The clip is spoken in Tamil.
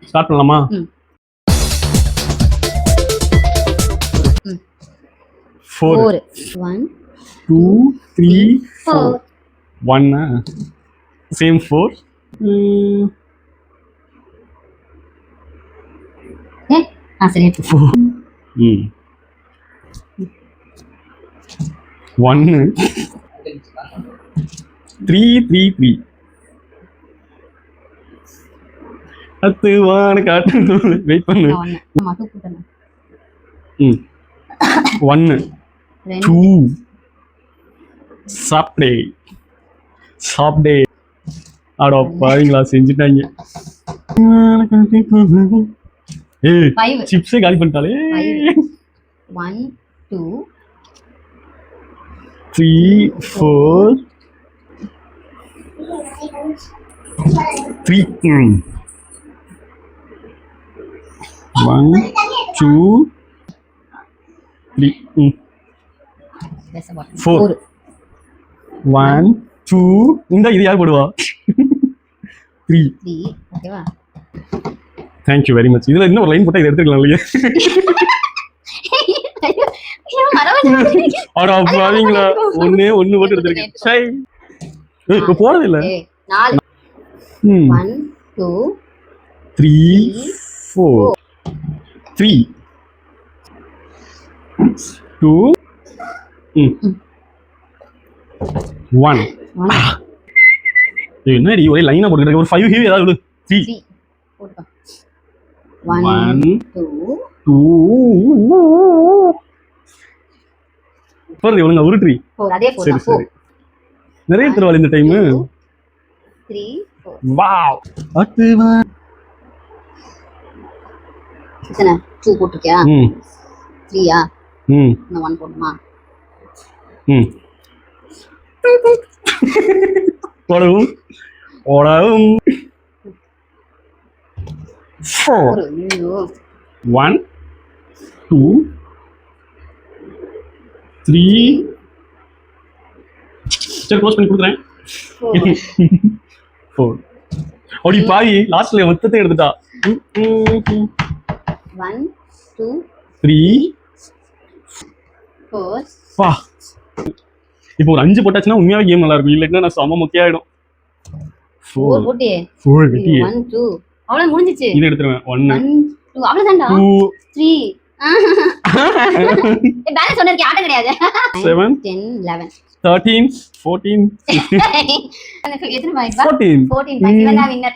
ஸ்டார்ட் பண்ணலாமா? ம். 4 1 2 3 4 4 1 சேம் 4 சரி 1 3 3 3 அத்துவான காட்டு வெயிட் பண்ணு. நான் 2 போட்டேன். 1 2 2 சாப்பிடே ஆடோ பாருங்களா செஞ்சுட்டாங்க. ஏய் 5 சிப்ஸே காலி பண்ணிட்டாலே. 1 2 3 4 3 1 2 3 4 1 2 இந்த இது யார் போடுவா? 3 3 ஓகேவா? Thank you very much. இதுல இன்னும் ஒரு லைன் போட்டா இதை எடுத்துக்கலாம் இல்லையா? அடா பாவீங்களா, ஒண்ணு போட்டு எடுத்துருக்கேன். சை இப்போ போறது இல்ல. 4 1 2 3 4 3 2 1 என்னடி ஒரே லைனா போட்டுக்கிட்டு ஒரு 5 ஹீவ் ஏதாவது 3 3 போடுப்பா. 1 2 2 போறது ஒழுங்கா உருட்ரி. 4 அதே சரி போடுப்பா. சரி நிறைய தருவாள் இந்த டைம். 3 4 வாவ் அத்துவா எத்தனை 2 போட்டுருக்கியா? 3யா? இன்னும் 1 போடணுமா? போடவும் 4 1 2 3 சரி க்ளோஸ் பண்ணி கொடுக்குறேன். 4 ஓடி பாவி லாஸ்ட்ல மொத்தத்தை எடுத்துட்டா. 1 2 3 4 பா இப்போ ஒரு 5 போட்டாச்சுன்னா உண்மையாவே கேம் நல்லா இருக்கும். இல்லைன்னா நான் செம மொக்கையாயிடும். 4 போட்டியே 4 வெட்டியே 1 2 அவ்வளவு முடிஞ்சிச்சு. இது எடுத்துருவேன். 1 2 அவ்வளவுதான்டா. 2 3 பேலன்ஸ் ஒண்ணு இருக்கு, ஆட்ட கிடையாது. 7 10 11 13 14 எத்தனை பாயிண்ட்? 14 14 பாயிண்ட். இவன் தான் வின்னர்.